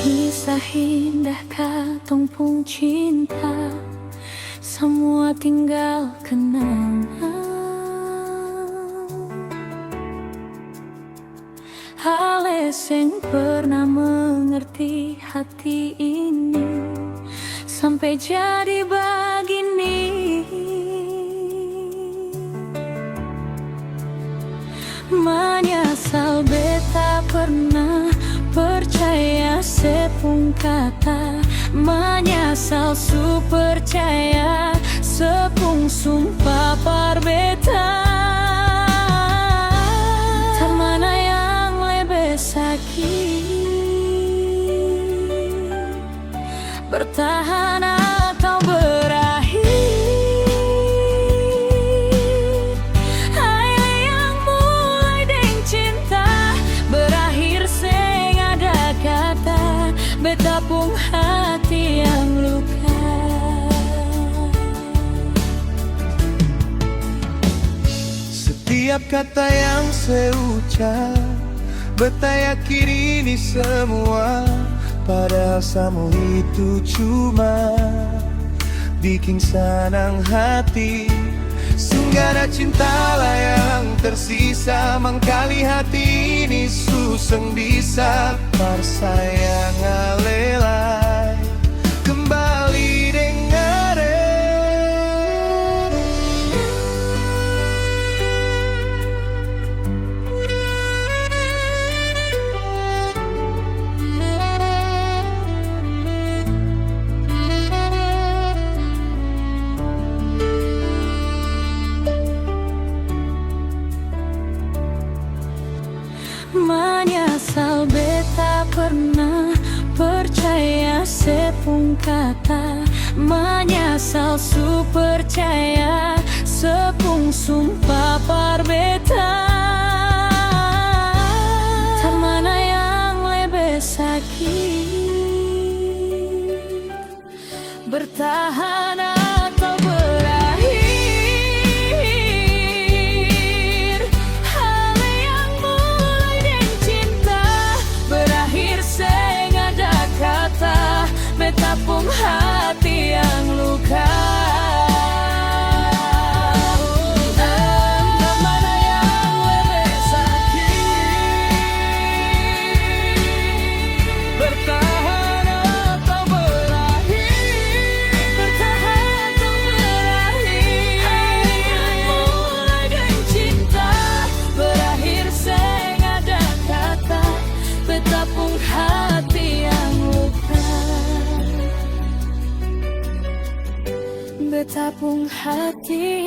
Kisah indah katong pun cinta, semua tinggal kenangan. Ales yang pernah mengerti hati ini, sampai jadi begini. Menyesal beta pernah percaya sepung kata, menyesal su percaya sepung sumpah parbeta. Termana yang lebih sakit, bertahan atau berakhir? Beta pun hati yang luka. Setiap kata yang saya ucap, beta yakin ini semua, padahal samu itu cuma bikin senang hati. Sehingga ada cintalah yang tersisa, mangkali hati ini suseng bisa bersayang alelai kembali dengar. Menyesal beta pernah percaya sepung kata, menyesal su percaya sepung sumpah parbeta. Termana yang lebih sakit, bertahan atau berakhir? Beta pun hati yang luka. Mana yang lebih sakit, bertahan atau berakhir? Bertahan atau berakhir? Hari yang mulai dengan cinta, berakhir sehingga ada kata. Beta pun hati yang luka. Beta pun hati